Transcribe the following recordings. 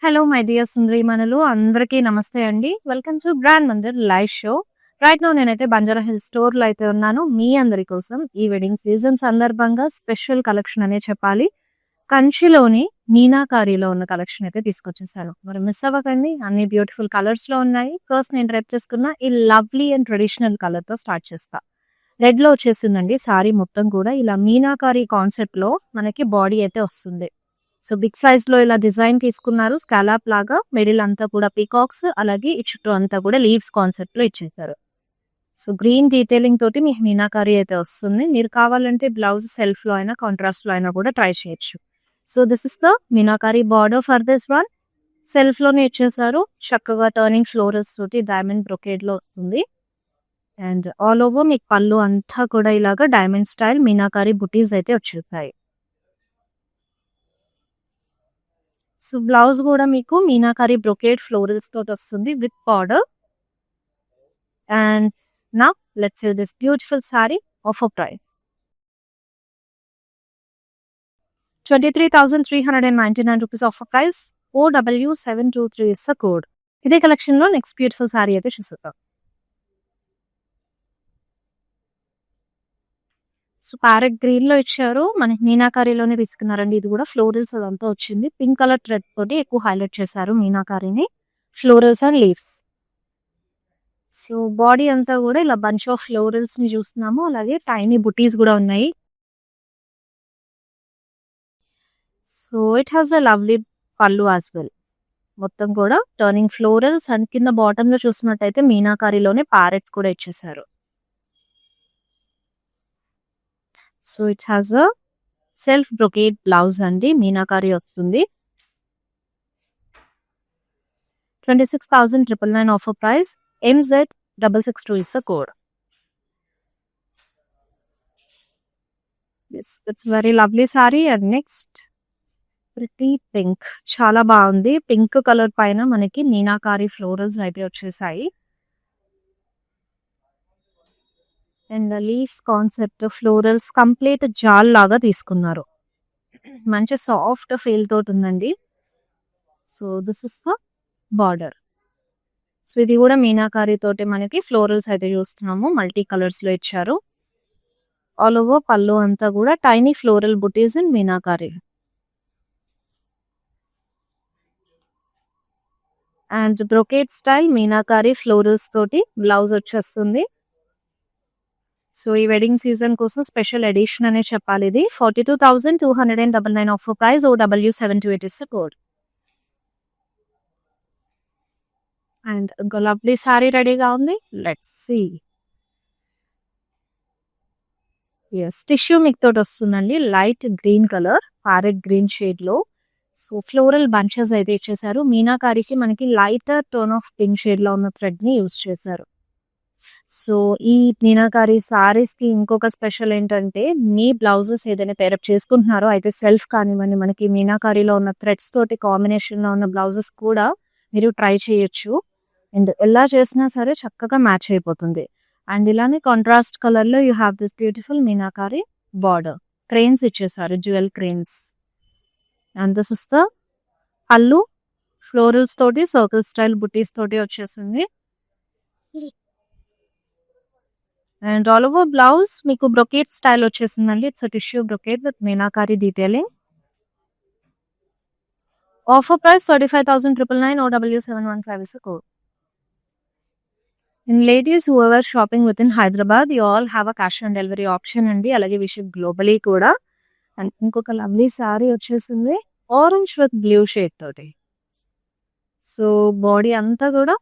Hello my dear సుందరీమణులు అందరికీ నమస్తే అండి. Welcome to brand Mandir live show. Right now నేనైతే బంజారా హిల్స్ స్టోర్‌లో అయితే ఉన్నాను. మీ అందరి కోసం ఈ వెడ్డింగ్ సీజన్ సందర్భంగా స్పెషల్ కలెక్షన్ అనే చెప్పాలి. కంచిలోని మీనాకారీలో ఉన్న కలెక్షన్ అయితే తీసుకొచ్చేసాను. మరి మిస్ అవ్వకండి. అన్ని బ్యూటిఫుల్ కలర్స్‌లో ఉన్నాయి. ఫస్ట్ నేను డ్రెప్ చేసుకున్న ఈ లవ్లీ అండ్ ట్రెడిషనల్ కలర్‌తో స్టార్ట్ చేస్తా. రెడ్‌లో వచ్చేసిందండి సారీ మొత్తం కూడా ఇలా మీనాకారి కాన్సెప్ట్‌లో మనకి బాడీ అయితే వస్తుంది. సో బిగ్ సైజ్ లో ఇలా డిజైన్ తీసుకున్నారు. స్కాలాప్ లాగా మిడిల్ అంతా కూడా పీకాక్స్, అలాగే ఈ చుట్టూ అంతా కూడా లీవ్స్ కాన్సెప్ట్ లో ఇచ్చేసారు. సో గ్రీన్ డీటెయిలింగ్ తోటి మీకు మీనాకారీ అయితే వస్తుంది. మీరు కావాలంటే బ్లౌజ్ సెల్ఫ్ లో అయినా కాంట్రాస్ట్ లో అయినా కూడా ట్రై చేయొచ్చు. So this is the meenakari border for this one. Self లోనే ఇచ్చేసారు. చక్కగా టర్నింగ్ ఫ్లోరల్స్ తోటి డైమండ్ బ్రొకేడ్ లో వస్తుంది. అండ్ ఆల్ ఓవర్ మీకు పళ్ళు అంతా కూడా ఇలాగా డైమండ్ స్టైల్ మీనాకారీ బుటీస్ అయితే వచ్చేసాయి. సో బ్లౌజ్ కూడా మీకు మీనాకారీ బ్రొకేడ్ ఫ్లోరల్స్ తోటి వస్తుంది విత్ బార్డర్. అండ్ నా let's see this beautiful sari offer price 23,399 rupees offer price. OW723 is the code. ఇదే కలెక్షన్ లో నెక్స్ట్ బ్యూటిఫుల్ సారీ అయితే చూస్తాం. సో ప్యారెట్ గ్రీన్ లో ఇచ్చారు. మనకి మీనాకారీలోనే తీసుకున్నారండి. ఇది కూడా ఫ్లోరల్స్ అదంతా వచ్చింది. పింక్ కలర్ థ్రెడ్ తోటి ఎక్కువ హైలైట్ చేశారు మీనాకారీని. Florals and leaves. So body అంతా కూడా ఇలా బంచ్ ఆఫ్ ఫ్లోరల్స్ ని చూస్తున్నాము. అలాగే టైనీ బుటీస్ కూడా ఉన్నాయి. So it has a lovely పళ్ళు యాజ్ వెల్. మొత్తం కూడా టర్నింగ్ ఫ్లోరల్స్ అండ్ కింద బాటమ్ లో చూసినట్టయితే మీనాకారీలోనే ప్యారెట్స్ కూడా ఇచ్చేసారు. So it has a self brocade blouse అండి. మీనాకారీ వస్తుంది. 26,999 offer price. MZ662 is the code. Yes, it's very lovely saree. And next, pretty pink. చాలా బాగుంది. పింక్ కలర్ పైన మనకి మీనాకారీ ఫ్లోరల్స్ అయితే వచ్చేసాయి. And leaves concept florals complete జాల్ లాగా తీసుకున్నారు. మంచి సాఫ్ట్ ఫీల్ తోటి ఉందండి. So this is the border. సో ఇది కూడా మీనాకారీ తోటి మనకి ఫ్లోరల్స్ అయితే చూస్తున్నాము. మల్టీ కలర్స్ లో ఇచ్చారు. ఆల్ ఓవర్ పళ్ళు అంతా కూడా టైనీ ఫ్లోరల్ బుటీస్ in meenakari. And brocade style meenakari florals తోటి బ్లౌజ్ వచ్చేస్తుంది. సో ఈ వెడ్డింగ్ సీజన్ కోసం స్పెషల్ ఎడిషన్ అనే చెప్పాలి. ఇది 42,299 offer price. OW728 is the code. And ఇంకో లవ్లీ సారీ రెడీగా ఉంది. Let's see. ఎస్ టిష్యూ మిక్ తోటి వస్తుందండి. Light green colour parrot green shade లో. సో ఫ్లోరల్ బంచెస్ అయితే ఇచ్చేసారు. మీనాకారీకి మనకి lighter tone of pink shade లో ఉన్న థ్రెడ్ ని యూజ్ చేశారు. సో ఈ మీనాకారీ సారీస్ కి ఇంకొక స్పెషల్ ఏంటంటే మీ బ్లౌజెస్ ఏదైనా పేరప్ చేసుకుంటున్నారో అయితే సెల్ఫ్ కానివ్వండి, మనకి మీనాకారీలో ఉన్న థ్రెడ్స్ తోటి కాంబినేషన్ లో ఉన్న బ్లౌజెస్ కూడా మీరు ట్రై చేయొచ్చు. అండ్ ఎలా చేసినా సరే చక్కగా మ్యాచ్ అయిపోతుంది. అండ్ ఇలానే కాంట్రాస్ట్ కలర్ లో you have this beautiful meenakari border. Cranes ఇచ్చేసారు, jewel cranes. And this is the pallu. Florals తోటి సర్కిల్ స్టైల్ బుటీస్ తోటి వచ్చేసింది. అండ్ ఆల్ ఓవర్ బ్లౌజ్ మీకు బ్రొకేట్ స్టైల్ వచ్చేసిందండి. It's tissue brocade with meenakari detailing. Offer price 35,999. OW715 is the code. In ladies who are shopping within Hyderabad, you all have a cash on delivery option అండి. అలాగే వి ship globally కూడా. And ఇంకొక lovely sorry వచ్చేసింది orange with blue shade తోటి. So body అంతా కూడా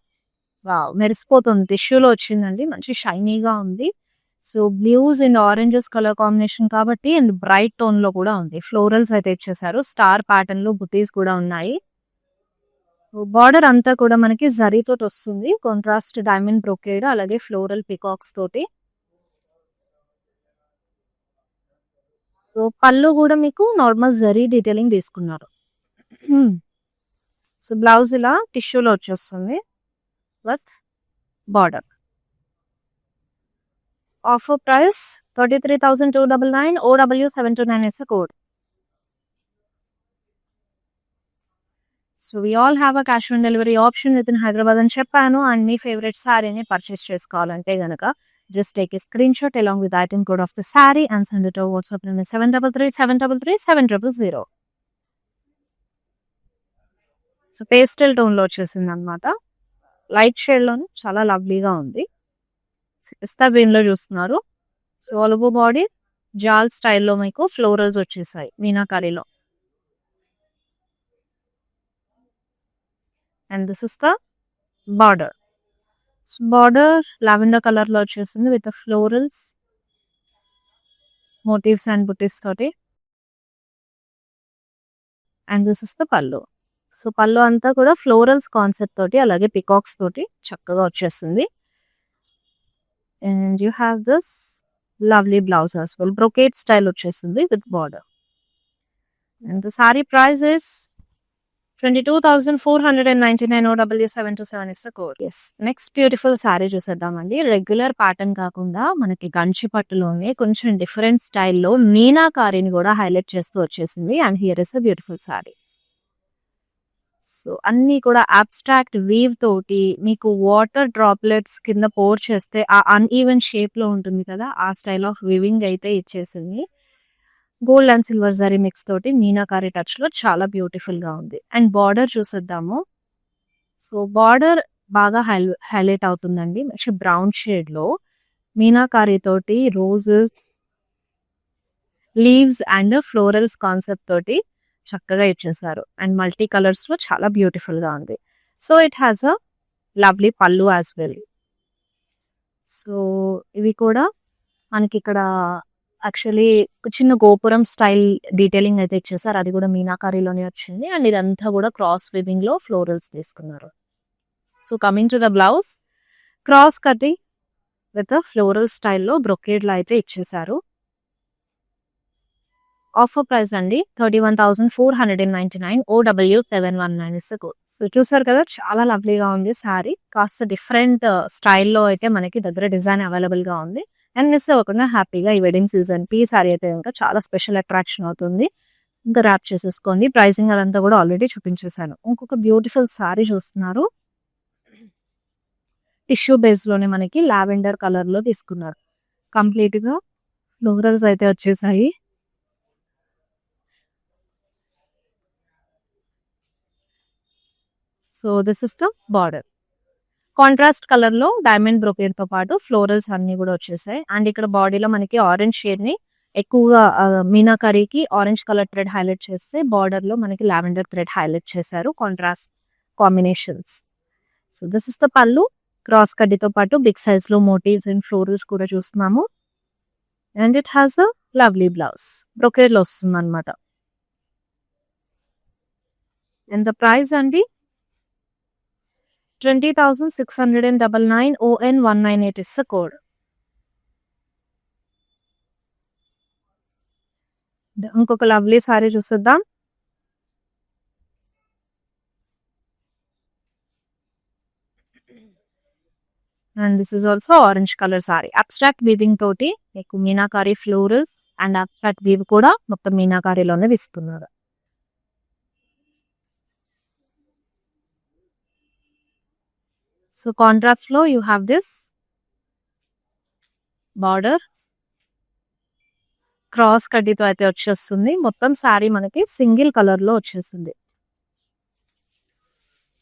wow మెరిసిపోతుంది. టిష్యూలో వచ్చిందండి. మంచి షైనీగా ఉంది. So blues and oranges colour combination కాబట్టి అండ్ బ్రైట్ టోన్ లో కూడా ఉంది. ఫ్లోరల్స్ అయితే ఇచ్చేసారు. స్టార్ ప్యాటర్న్ లో బుటీస్ కూడా ఉన్నాయి. బార్డర్ అంతా కూడా మనకి జరీ తోటి వస్తుంది. కాంట్రాస్ట్ డైమండ్ బ్రొకేడ్ అలాగే ఫ్లోరల్ పికాక్స్ తోటి. సో పళ్ళు కూడా మీకు నార్మల్ జరీ డీటెయిలింగ్ తీసుకున్నారు. సో బ్లౌజ్ ఇలా టిష్యూలో వచ్చేస్తుంది with border. Offer price 33,299. OW729 is the code. So we all have a cash on delivery option with in Hyderabad అని చెప్పాను. అండ్ మీ ఫేవరెట్ శారీని పర్చేస్ చేసుకోవాలంటే గనక just take a screen shot along with item code of the sari and send it over WhatsApp number 7337337000. So pastel టోన్లో వచ్చేసింది అనమాట. Light షేడ్లోనే చాలా లవ్లీగా ఉంది. పిస్తా గ్రీన్లో చూస్తున్నారు. సో ఆల్ ఓవర్ బాడీ జాల్ స్టైల్లో మీకు ఫ్లోరల్స్ వచ్చేసాయి మీనాకారీలో. And this is the border. Border lavender colour లో వచ్చేసింది విత్ ఫ్లోరల్స్ మోటివ్స్ అండ్ బుటీస్ తోటి. And this is the pallu. So pallu అంతా కూడా ఫ్లోరల్స్ కాన్సెప్ట్ తోటి అలాగే పికాక్స్ తోటి చక్కగా వచ్చేస్తుంది. And you have this lovely blouse as well. Brocade style వచ్చేసింది with border. And the sari price is 22,499 OW727 is the code. Yes. Next beautiful sari చూసేద్దామండి. Regular pattern కాకుండా మనకి గంచి పట్టులోనే కొంచెం డిఫరెంట్ స్టైల్లో మీనాకారీని కూడా హైలైట్ చేస్తూ వచ్చేసింది. And here is a beautiful sorry. So అన్ని కూడా అబ్స్ట్రాక్ట్ వీవ్ తోటి మీకు వాటర్ డ్రాప్లెట్స్ కింద పోర్ చేస్తే ఆ అన్ఈవెన్ షేప్ లో ఉంటుంది కదా, ఆ స్టైల్ ఆఫ్ వీవింగ్ అయితే ఇచ్చేసింది. Gold and silver zari mix తోటి మీనాకారి టచ్ లో చాలా బ్యూటిఫుల్ గా ఉంది. అండ్ బార్డర్ చూసేద్దాము. సో బార్డర్ బాగా హైలైట్ అవుతుందండి. మంచి బ్రౌన్ షేడ్ లో మీనాకారి తోటి roses, leaves and florals concept తోటి చక్కగా ఇచ్చేసారు. అండ్ మల్టీ కలర్స్ లో చాలా బ్యూటిఫుల్ గా ఉంది. So it has a lovely పళ్ళు యాజ్ వెల్. సో ఇవి కూడా మనకి ఇక్కడ యాక్చువల్లీ చిన్న గోపురం స్టైల్ డీటెయిలింగ్ అయితే ఇచ్చేసారు. అది కూడా మీనాకారీలోనే వచ్చింది. అండ్ ఇదంతా కూడా క్రాస్ వివింగ్ లో ఫ్లోరల్స్ తీసుకున్నారు. So coming to the blouse, cross cutting with floral స్టైల్లో బ్రొకేడ్ లో అయితే ఇచ్చేసారు. ఆఫర్ ప్రైస్ అండి 31,499 OW719 is the code. So చూసారు కదా, చాలా లవ్లీగా ఉంది సారీ. కాస్త డిఫరెంట్ స్టైల్లో అయితే మనకి దగ్గర డిజైన్ అవైలబుల్ గా ఉంది. అండ్ మిస్ అవ్వకుండా హ్యాపీగా ఈ వెడ్డింగ్ సీజన్ కి సారీ అయితే ఇంకా చాలా స్పెషల్ అట్రాక్షన్ అవుతుంది. ఇంకా ర్యాప్ చేసేసుకోండి. ప్రైసింగ్ అదంతా కూడా ఆల్రెడీ చూపించేశాను. ఇంకొక బ్యూటిఫుల్ సారీ చూస్తున్నారు. టిష్యూ బేస్ లోనే మనకి లావెండర్ కలర్ లో తీసుకున్నారు. కంప్లీట్ గా ఫ్లోరల్స్ అయితే వచ్చేసాయి. So this is the border. Contrast colour లో డైమండ్ బ్రొకేడ్ తో పాటు ఫ్లోరల్స్ అన్ని కూడా వచ్చేసాయి. అండ్ ఇక్కడ బాడీలో మనకి ఆరెంజ్ షేడ్ ని ఎక్కువగా మీనాకారీకి ఆరెంజ్ కలర్ థ్రెడ్ హైలైట్ చేస్తే బార్డర్ లో మనకి లావెండర్ థ్రెడ్ హైలైట్ చేశారు. Contrast combinations. So this is the పళ్ళు. క్రాస్ కడ్డీతో పాటు బిగ్ సైజ్ లో మోటివ్స్ అండ్ ఫ్లోరల్స్ కూడా చూస్తున్నాము. And it has a lovely blouse. Brocade లో వస్తుంది అనమాట. అండ్ ద ప్రైస్ అండి 20,699 ON198 is the code. ఇంకొక లవ్లీ సారీ చూసేద్దాం. And this is also orange colour sari. Abstract weaving తోటి మీకు meenakari florals and abstract weave కూడా మొత్తం మీనాకారీలోనే ఇస్తున్నారు. సో కాంట్రాస్ట్ లో you have this border. Cross కడ్డీతో అయితే వచ్చేస్తుంది. మొత్తం శారీ మనకి సింగిల్ కలర్ లో వచ్చేస్తుంది.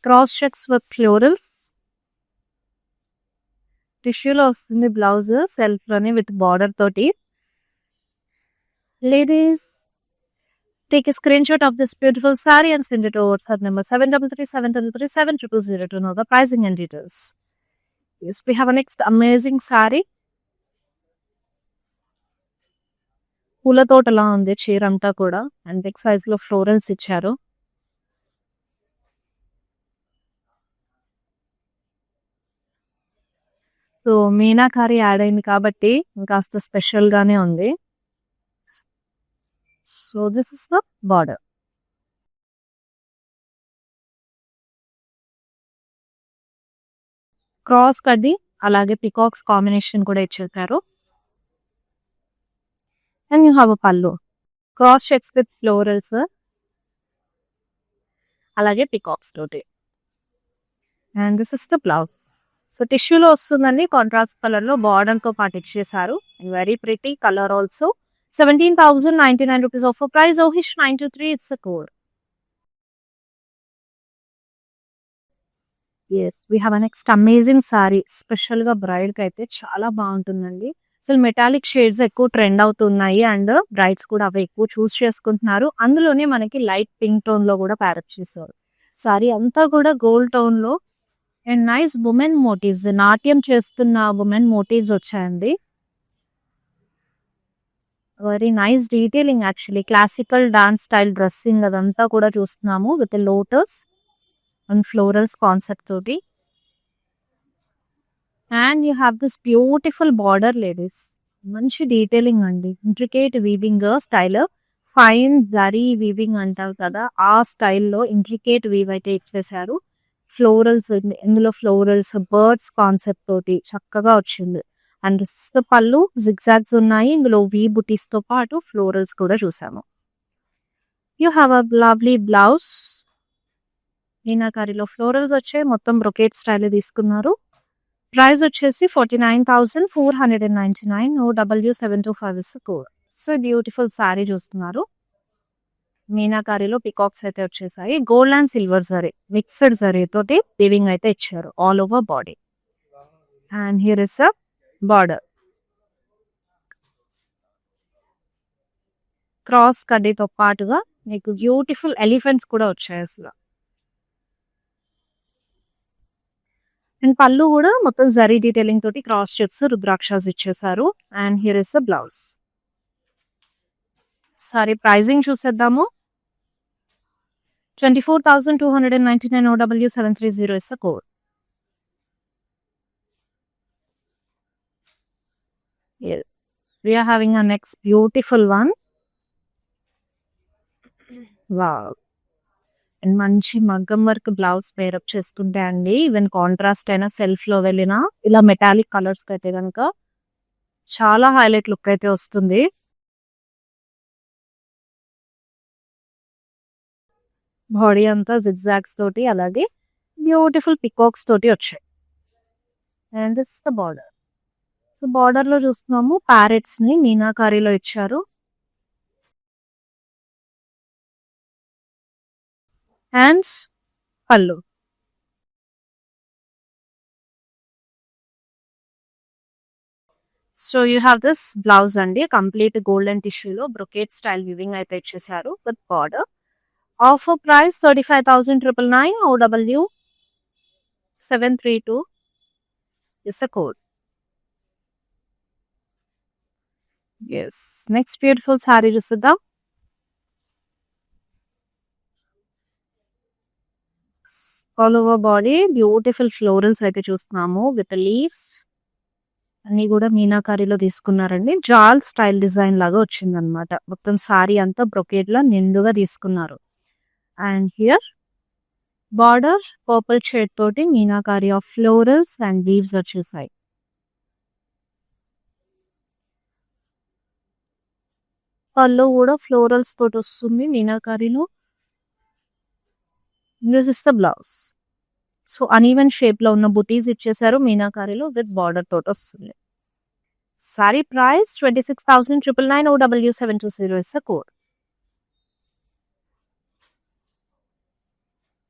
Cross checks with florals. టిష్యూలో వస్తుంది బ్లౌజ్ సెల్ఫ్ లోనే విత్ బార్డర్ తోటి. Ladies take a screenshot of this beautiful saree and send it over WhatsApp number 7337337000 to know the pricing and details. Yes, we have a next amazing saree. పూల తోటలా ఉంది చీర అంతా కూడా. And big size లో florals ఇచ్చారు. So meenakari add అయింది కాబట్టి ఇంకాస్త స్పెషల్ గానే ఉంది. So this is the border. Cross కడ్డీ అలాగే పికాక్స్ కాంబినేషన్ కూడా ఇచ్చేసారు. అండ్ యూ హ్యావ్ అ పళ్ళు. Cross checks with florals. అలాగే పికాక్స్ తోటి. And this is the blouse. So టిష్యూలో వస్తుందండి, కాంట్రాస్ట్ కలర్ లో బార్డర్ తో పాటు ఇచ్చేసారు. Very pretty colour also. 17,099 rupees offer price. Ohish 923 it's the code. Yes, we have a next amazing saree. Special గా braid కి అయితే చాలా బాగుంటుందండి. అసలు మెటాలిక్ షేడ్స్ ఎక్కువ ట్రెండ్ అవుతున్నాయి అండ్ బ్రైడ్స్ కూడా అవి ఎక్కువ చూస్ చేసుకుంటున్నారు. అందులోనే మనకి లైట్ పింక్ టోన్ లో కూడా ప్యారప్ చేశారు. సారీ అంతా కూడా గోల్డ్ టోన్ లో అండ్ నైస్ ఉమెన్ మోటివ్స్, నాట్యం చేస్తున్న ఉమెన్ మోటివ్స్ వచ్చాయండి. Very nice detailing actually. Classical dance style dressing అదంతా కూడా చూస్తున్నాము with lotus and florals concept తోటి. And you have this beautiful border ladies. మంచి డీటెయిలింగ్ అండి, intricate weaving style. Fine zari weaving అంటారు కదా, ఆ స్టైల్లో ఇంట్రికేట్ వీవ్ అయితే ఇచ్చేసారు. ఫ్లోరల్స్, ఇందులో ఫ్లోరల్స్ బర్డ్స్ కాన్సెప్ట్ తోటి చక్కగా వచ్చింది. అండ్ పళ్ళు జిగ్జాగ్స్ ఉన్నాయి, ఇందులో వీ బుటీస్ తో పాటు ఫ్లోరల్స్ కూడా చూసాము. You have a lovely blouse. మీనాకారిలో ఫ్లోరల్స్ వచ్చాయి, మొత్తం బ్రొకేట్ స్టైల్ తీసుకున్నారు. ప్రైస్ వచ్చేసి 49,499. OW725 is code. So beautiful sari చూస్తున్నారు. మీనాకారిలో పికాక్స్ అయితే వచ్చేసాయి. Gold and silver zari mixed zari తోటి వీవింగ్ అయితే ఇచ్చారు all over body. And here is a border. Cross కడ్డీతో పాటుగా మీకు బ్యూటిఫుల్ ఎలిఫెంట్స్ కూడా వచ్చాయి అసలు. అండ్ పళ్ళు కూడా మొత్తం జరీ డీటెయిలింగ్ తోటి క్రాస్ చెక్స్ రుద్రాక్షస్ ఇచ్చేసారు. And here is a blouse. Sari pricing చూసేద్దాము. 24,299. OW730 is the code. Yes, we are having a next beautiful one. Wow. And మంచి మగ్గం వర్క్ బ్లౌజ్ పేరప్ చేసుకుంటే అండి, ఈవెన్ కాంట్రాస్ట్ అయినా సెల్ఫ్ లో వెళ్ళినా ఇలా మెటాలిక్ కలర్స్ కి అయితే కనుక చాలా హైలైట్ లుక్ అయితే వస్తుంది. బాడీ అంతా జిగ్జాగ్స్ తోటి అలాగే బ్యూటిఫుల్ పికాక్స్ తోటి వచ్చాయి. And this the border. So border లో చూస్తున్నాము ప్యారెట్స్ ని మీనాకారీలో ఇచ్చారు. హ్యాండ్స్ పళ్ళు. So you have this blouse అండి, కంప్లీట్ గోల్డెన్ టిష్యూలో బ్రొకేట్ స్టైల్ వివింగ్ అయితే ఇచ్చేసారు with border. Offer price 35,999. OW732 is a code. Yes, next beautiful saree చూద్దాం. All over body beautiful florals అయితే చూస్తున్నాము విత్ లీవ్స్ అన్ని కూడా మీనాకారీలో తీసుకున్నారండి. జాల్ స్టైల్ డిజైన్ లాగా వచ్చింది అనమాట. మొత్తం సారీ అంతా బ్రొకేట్ లా నిండుగా తీసుకున్నారు. And here border purple shade తోటి meenakari of florals and leaves వచ్చేసాయి. పళ్ళు కూడా ఫ్లోరల్స్ తోటి వస్తుంది మీనాకారీలో. This is the blouse. So uneven shape లో ఉన్న బుటీస్ ఇచ్చేసారు మీనాకారీలో విత్ బార్డర్ తోటి వస్తుంది. Sari price 26,999. OW720 is the code.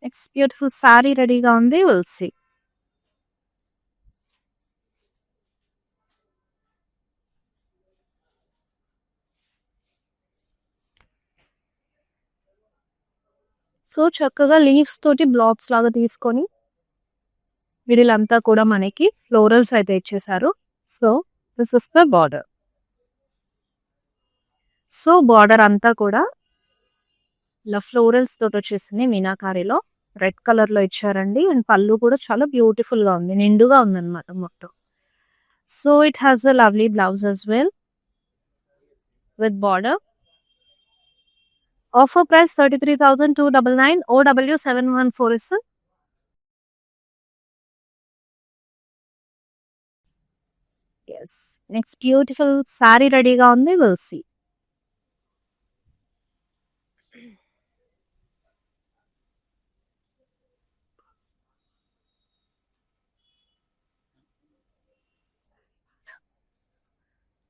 Next beautiful sari రెడీగా ఉంది, విల్ సీ. సో చక్కగా లీవ్స్ తోటి బ్లాక్స్ లాగా తీసుకొని మిడిల్ అంతా కూడా మనకి ఫ్లోరల్స్ అయితే ఇచ్చేసారు. So this is the border. So border అంతా కూడా ఇలా ఫ్లోరల్స్ తోటి వచ్చేసింది మీనాకారీలో. రెడ్ కలర్ లో ఇచ్చారండి. అండ్ పళ్ళు కూడా చాలా బ్యూటిఫుల్ గా ఉంది, నిండుగా ఉంది అనమాట మొత్తం. So it has a lovely blouse as well with border. Offer price 33,299. OW714 is the. Yes, next beautiful saree రెడీగా ఉంది, విల్ సీ.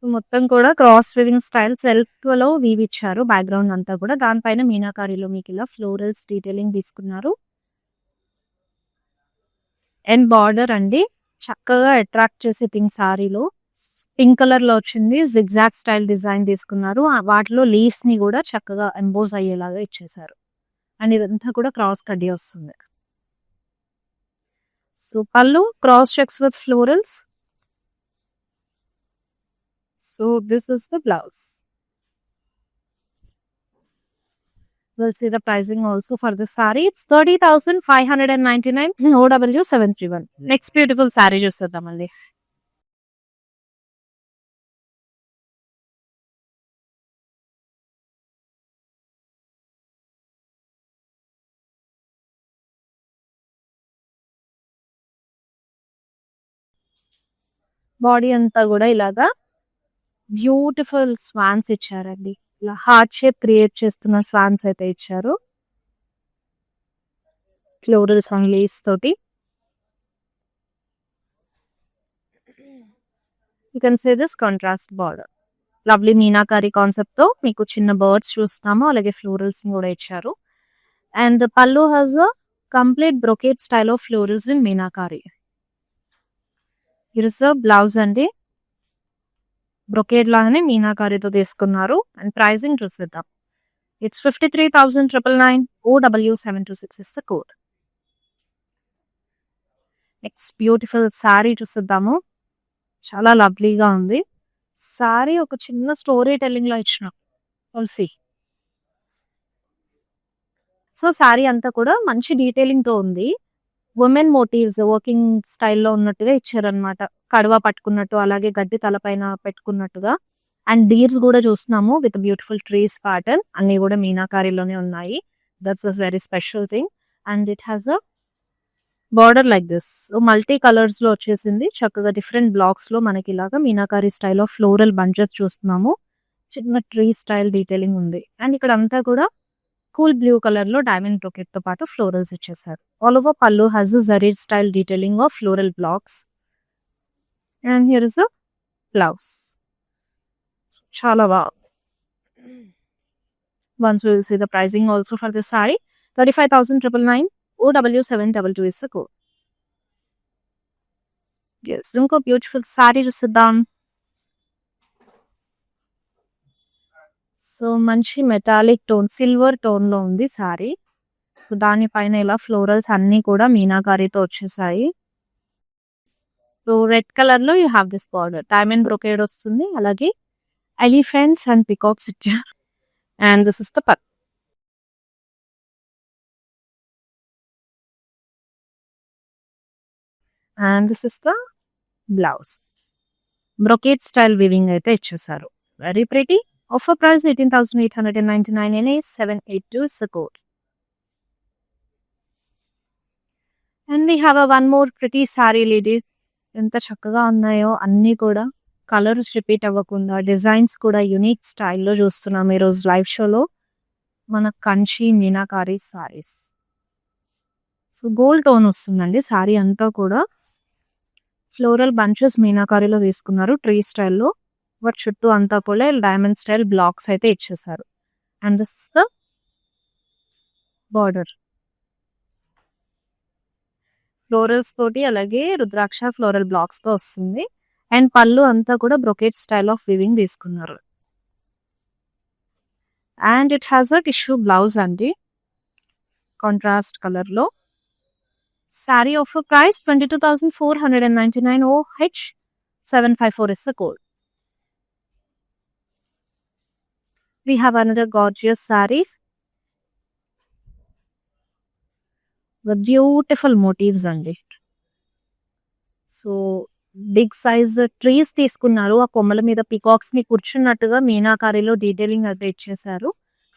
మొత్తం కూడా క్రాస్ వీవింగ్ స్టైల్ సెల్ఫ్‌లో వీవ్ ఇచ్చారు బ్యాక్‌గ్రౌండ్ అంతా కూడా. దానిపైన మీనాకారిలో మీకిలా ఫ్లోరల్స్ డీటెయిలింగ్ తీసుకున్నారు. అండ్ బార్డర్ అండి చక్కగా అట్రాక్ట్ చేసే సారీలో పింక్ కలర్‌లో వచ్చింది. జిగ్‌జాగ్ స్టైల్ డిజైన్ తీసుకున్నారు. వాటిలో లీవ్స్‌ని కూడా చక్కగా ఎంబోస్ అయ్యేలాగా ఇచ్చేసారు. అండ్ ఇదంతా కూడా క్రాస్ కడ్డీ వస్తుంది. సో పళ్ళు cross checks with florals. So this is the blouse. We'll see the pricing also for the saree. It's 30,599 OW 731. Next beautiful saree చూసేద్దామండి. బాడీ అంతా కూడా ఇలాగా బ్యూటిఫుల్ స్వాన్స్ ఇచ్చారండి. ఇలా హార్ట్ షేప్ క్రియేట్ చేస్తున్న స్వాన్స్ అయితే ఇచ్చారు. ఫ్లోరల్స్ అండ్ లీవ్స్ తోటి. You can say this contrast border. Lovely meenakari concept తో మీకు చిన్న బర్డ్స్ చూస్తాము. అలాగే ఫ్లోరల్స్ కూడా ఇచ్చారు. అండ్ పల్లు has a complete brocade style of florals in meenakari. It's blouse అండి. బ్రొకేడ్ లాగానే మీనాకారితో తీసుకున్నారు. అండ్ ప్రైజింగ్ చూసేద్దాం. It's 53,999 OW 726 is the code. Next beautiful sorry చూసేద్దాము. చాలా లవ్లీగా ఉంది. సారీ ఒక చిన్న స్టోరీ టెల్లింగ్ లో ఇచ్చిన తులసి. సో సారీ అంతా కూడా మంచి డీటెయిలింగ్ తో ఉంది. ఉమెన్ మోటివ్స్ వర్కింగ్ స్టైల్లో ఉన్నట్టుగా ఇచ్చారనమాట. కడవ పట్టుకున్నట్టు అలాగే గడ్డి తలపైన పెట్టుకున్నట్టుగా. అండ్ డీర్స్ కూడా చూస్తున్నాము విత్ బ్యూటిఫుల్ ట్రీస్ ప్యాటర్న్. అన్ని కూడా మీనాకారిలోనే ఉన్నాయి. That's a very special thing. And it has a border like this. Multi colours లో వచ్చేసింది. చక్కగా డిఫరెంట్ బ్లాక్స్ లో మనకి ఇలాగా meenakari style of floral bunches చూస్తున్నాము. చిన్న ట్రీ స్టైల్ డీటెయిలింగ్ ఉంది. అండ్ ఇక్కడ అంతా కూడా కూల్ బ్లూ కలర్ లో డైమండ్ బ్రొకెట్ తో పాటు ఫ్లోరల్స్ ఇచ్చేసారు. ఆల్ ఓవర్ పల్లు has zari style detailing of floral blocks. And here is a blouse. చాలా బాగుంది. Once we will see the pricing also for this saree. 35,999 OW 722 is the code. Yes, ఇంకో beautiful sorry చూసిద్దాం. So మంచి metallic tone silver tone లో ఉంది sorry. దానిపైన ఇలా florals అన్ని కూడా మీనాకారితో వచ్చేసాయి. సో రెడ్ కలర్ లో you have this border. Diamond brocade వస్తుంది. అలాగే ఎలిఫెంట్స్ అండ్ పికాక్స్ ఇచ్చారు. అండ్ దిస్ ఇస్ ద పట్. And this is the blouse. Brocade style weaving అయితే ఇచ్చేసారు. Very pretty. Offer price 18,899 NA 782 is the code. And we have a one more pretty saree ladies. ఎంత చక్కగా ఉన్నాయో అన్నీ కూడా colours repeat అవ్వకుండా designs కూడా యూనిక్ స్టైల్లో చూస్తున్నాం ఈరోజు లైవ్ షోలో. మన Kanchi meenakari saris. So gold tone వస్తుందండి సారీ అంతా కూడా. ఫ్లోరల్ బంచెస్ మీనాకారిలో తీసుకున్నారు ట్రీ స్టైల్లో. వాటి చుట్టూ అంతా కూడా డైమండ్ స్టైల్ బ్లాక్స్ అయితే ఇచ్చేసారు. And this is the border. Florals తోటి అలాగే రుద్రాక్ష ఫ్లోరల్ బ్లాక్స్ తో వస్తుంది. అండ్ పళ్ళు అంతా కూడా బ్రొకేట్ స్టైల్ ఆఫ్ వివింగ్ తీసుకున్నారు. And it has a tissue blouse అండి కాంట్రాస్ట్ కలర్ లో. Sorry offer price 22,499 OH 754 is the code. We have another gorgeous saree with beautiful motifs అండి. సో బిగ్ సైజ్ ట్రీస్ తీసుకున్నారు. ఆ కొమ్మల మీద peacocks ని కూర్చున్నట్టుగా మీనాకారిలో detailing అయితే ఇచ్చేసారు.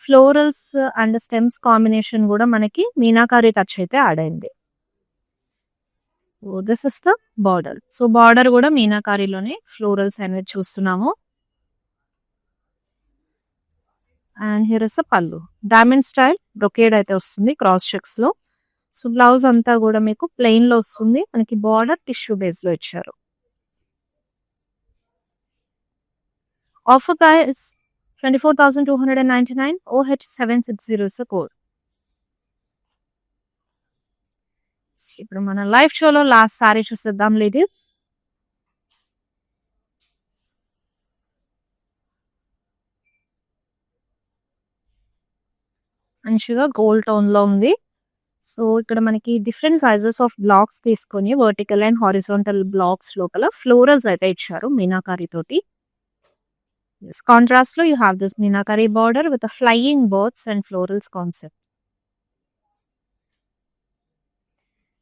ఫ్లోరల్స్ అండ్ స్టెమ్స్ కాంబినేషన్ కూడా మనకి మీనాకారి టచ్ అయితే యాడ్ అయింది. So this is the border. So border కూడా మీనాకారిలోనే ఫ్లోరల్స్ అనేది చూస్తున్నాము. అండ్ హియర్ ఇస్ అ పల్లు. డైమండ్ స్టైల్ బ్రొకేడ్ అయితే వస్తుంది క్రాస్ చెక్స్ లో. సో బ్లౌజ్ అంతా కూడా మీకు ప్లెయిన్ లో వస్తుంది. మనకి బార్డర్ టిష్యూ బేస్ లో ఇచ్చారు. Offer price 24,299. OH760 is the code. ఇప్పుడు మన లైవ్ షోలో లాస్ట్ సారీ చూసేద్దాం లేడీస్. మంచిగా గోల్డ్ టోన్ లో ఉంది. సో ఇక్కడ మనకి డిఫరెంట్ సైజెస్ ఆఫ్ బ్లాక్స్ తీసుకొని వర్టికల్ అండ్ హారిజాంటల్ బ్లాక్స్ లోపల ఫ్లోరల్స్ అయితే ఇచ్చారు మీనాకారి తోటి. కాంట్రాస్ట్ లో you have this meenakari border with flying birds and florals concept.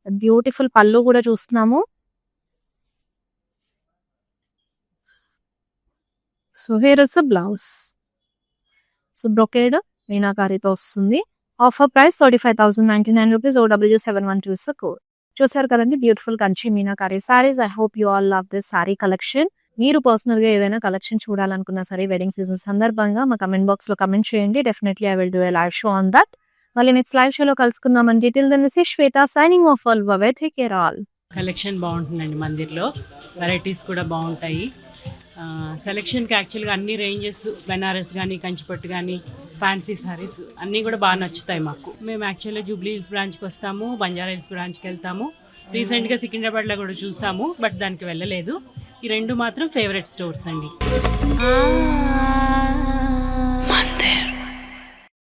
Beautiful పళ్ళు కూడా చూస్తున్నాము. So here is blouse. So brocade మీనాకారితో వస్తుంది. Offer price 35,099 rupees. OW712 is the code. చూసారు కదండి beautiful Kanchi meenakari saris. I hope you all love this sari collection. మీరు personal గా ఏదైనా కలెక్షన్ చూడాలనుకున్నా సరే వెడ్డింగ్ సీజన్ సందర్భంగా మా కమెంట్ బాక్స్ లో కమెంట్ చేయండి. Definitely I will do a live show on that. మళ్ళీ నెక్స్ట్ లైవ్ షోలో కలుసుకుందామని detail then this is Shweta signing off. All bye. Take care all. Collection బాగుంటుందండి మందిర్లో. వెరైటీస్ కూడా బాగుంటాయి. సెలెక్షన్కి యాక్చువల్గా అన్ని రేంజెస్ బెనారస్ కానీ కంచిపట్టు కానీ ఫ్యాన్సీ సారీస్ అన్నీ కూడా బాగా నచ్చుతాయి మాకు. మేము యాక్చువల్గా జూబ్లీ హిల్స్ బ్రాంచ్కి వస్తాము, బంజారా హిల్స్ బ్రాంచ్కి వెళ్తాము. రీసెంట్గా సికింద్రాబాద్లో కూడా చూసాము, బట్ దానికి వెళ్ళలేదు. ఈ రెండు మాత్రం ఫేవరెట్ స్టోర్స్ అండి.